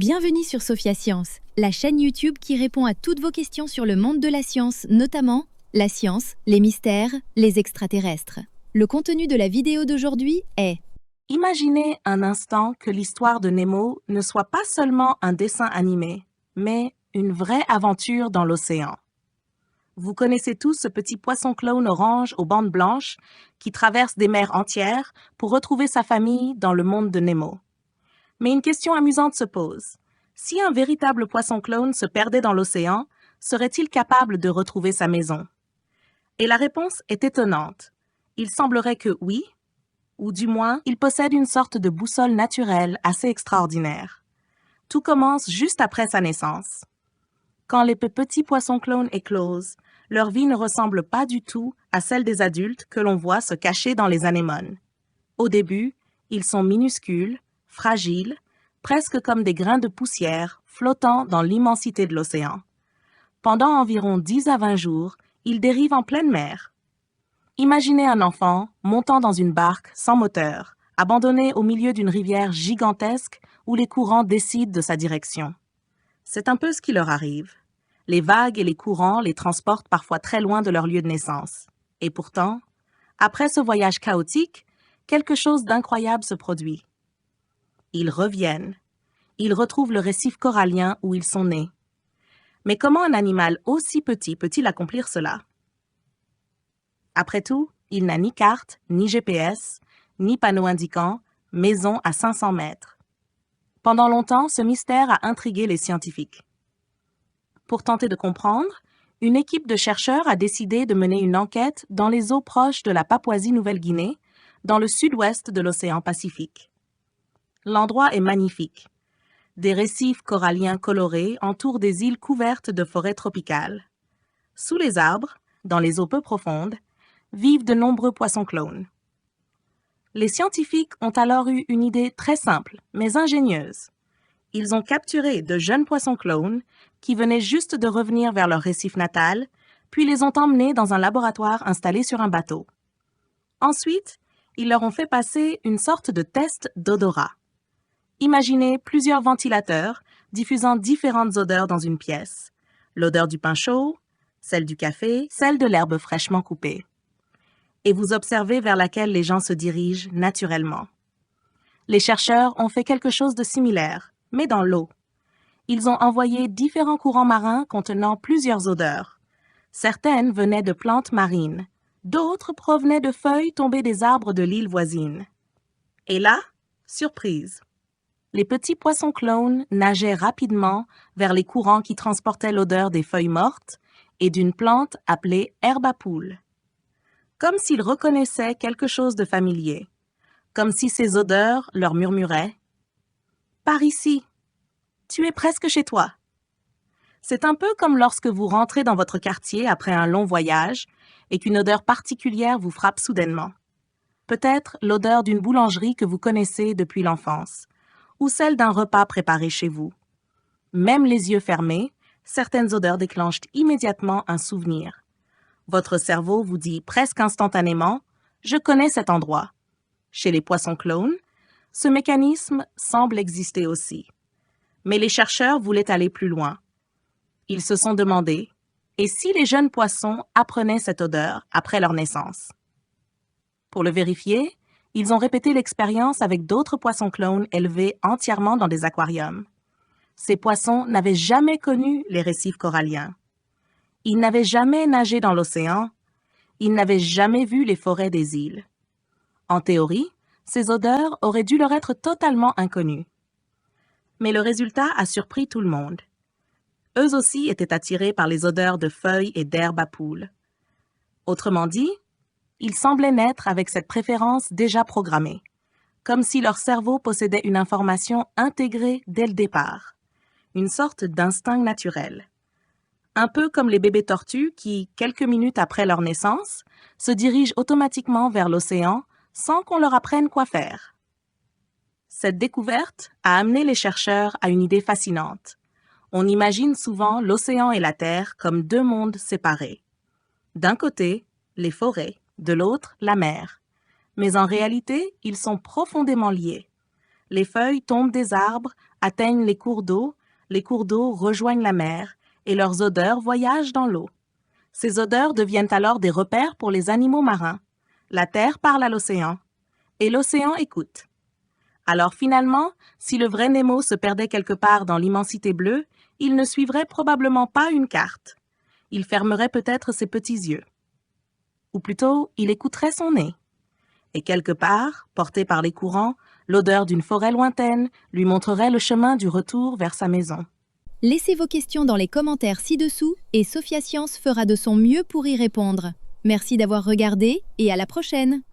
Bienvenue sur Sophia Science, la chaîne YouTube qui répond à toutes vos questions sur le monde de la science, notamment la science, les mystères, les extraterrestres. Le contenu de la vidéo d'aujourd'hui est: Imaginez un instant que l'histoire de Nemo ne soit pas seulement un dessin animé, mais une vraie aventure dans l'océan. Vous connaissez tous ce petit poisson-clown orange aux bandes blanches qui traverse des mers entières pour retrouver sa famille dans le monde de Nemo. Mais une question amusante se pose. Si un véritable poisson-clown se perdait dans l'océan, serait-il capable de retrouver sa maison? Et la réponse est étonnante. Il semblerait que oui, ou du moins, il possède une sorte de boussole naturelle assez extraordinaire. Tout commence juste après sa naissance. Quand les petits poissons-clones éclosent, leur vie ne ressemble pas du tout à celle des adultes que l'on voit se cacher dans les anémones. Au début, ils sont minuscules, fragiles, presque comme des grains de poussière flottant dans l'immensité de l'océan. Pendant environ 10 à 20 jours, ils dérivent en pleine mer. Imaginez un enfant montant dans une barque sans moteur, abandonné au milieu d'une rivière gigantesque où les courants décident de sa direction. C'est un peu ce qui leur arrive. Les vagues et les courants les transportent parfois très loin de leur lieu de naissance. Et pourtant, après ce voyage chaotique, quelque chose d'incroyable se produit. Ils reviennent. Ils retrouvent le récif corallien où ils sont nés. Mais comment un animal aussi petit peut-il accomplir cela? Après tout, il n'a ni carte, ni GPS, ni panneau indiquant « maison à 500 mètres ». Pendant longtemps, ce mystère a intrigué les scientifiques. Pour tenter de comprendre, une équipe de chercheurs a décidé de mener une enquête dans les eaux proches de la Papouasie-Nouvelle-Guinée, dans le sud-ouest de l'océan Pacifique. L'endroit est magnifique. Des récifs coralliens colorés entourent des îles couvertes de forêts tropicales. Sous les arbres, dans les eaux peu profondes, vivent de nombreux poissons-clones. Les scientifiques ont alors eu une idée très simple, mais ingénieuse. Ils ont capturé de jeunes poissons-clones qui venaient juste de revenir vers leur récif natal, puis les ont emmenés dans un laboratoire installé sur un bateau. Ensuite, ils leur ont fait passer une sorte de test d'odorat. Imaginez plusieurs ventilateurs diffusant différentes odeurs dans une pièce. L'odeur du pain chaud, celle du café, celle de l'herbe fraîchement coupée. Et vous observez vers laquelle les gens se dirigent naturellement. Les chercheurs ont fait quelque chose de similaire, mais dans l'eau. Ils ont envoyé différents courants marins contenant plusieurs odeurs. Certaines venaient de plantes marines, d'autres provenaient de feuilles tombées des arbres de l'île voisine. Et là, surprise! Les petits poissons-clones nageaient rapidement vers les courants qui transportaient l'odeur des feuilles mortes et d'une plante appelée herbe à poule. Comme s'ils reconnaissaient quelque chose de familier, comme si ces odeurs leur murmuraient « Par ici, tu es presque chez toi ». C'est un peu comme lorsque vous rentrez dans votre quartier après un long voyage et qu'une odeur particulière vous frappe soudainement. Peut-être l'odeur d'une boulangerie que vous connaissez depuis l'enfance, ou celle d'un repas préparé chez vous. Même les yeux fermés, certaines odeurs déclenchent immédiatement un souvenir. Votre cerveau vous dit presque instantanément « Je connais cet endroit ». Chez les poissons-clones, ce mécanisme semble exister aussi. Mais les chercheurs voulaient aller plus loin. Ils se sont demandé « Et si les jeunes poissons apprenaient cette odeur après leur naissance ?» Pour le vérifier, ils ont répété l'expérience avec d'autres poissons-clones élevés entièrement dans des aquariums. Ces poissons n'avaient jamais connu les récifs coralliens. Ils n'avaient jamais nagé dans l'océan. Ils n'avaient jamais vu les forêts des îles. En théorie, ces odeurs auraient dû leur être totalement inconnues. Mais le résultat a surpris tout le monde. Eux aussi étaient attirés par les odeurs de feuilles et d'herbes à poule. Autrement dit, ils semblaient naître avec cette préférence déjà programmée, comme si leur cerveau possédait une information intégrée dès le départ, une sorte d'instinct naturel. Un peu comme les bébés tortues qui, quelques minutes après leur naissance, se dirigent automatiquement vers l'océan sans qu'on leur apprenne quoi faire. Cette découverte a amené les chercheurs à une idée fascinante. On imagine souvent l'océan et la Terre comme deux mondes séparés. D'un côté, les forêts, de l'autre, la mer. Mais en réalité, ils sont profondément liés. Les feuilles tombent des arbres atteignent les cours d'eau rejoignent la mer et leurs odeurs voyagent dans l'eau. Ces odeurs deviennent alors des repères pour les animaux marins. La terre parle à l'océan et l'océan écoute. Alors finalement, si le vrai Nemo se perdait quelque part dans l'immensité bleue, il ne suivrait probablement pas une carte. Il fermerait peut-être ses petits yeux. Ou plutôt, il écouterait son nez. Et quelque part, porté par les courants, l'odeur d'une forêt lointaine lui montrerait le chemin du retour vers sa maison. Laissez vos questions dans les commentaires ci-dessous et Sophia Science fera de son mieux pour y répondre. Merci d'avoir regardé et à la prochaine!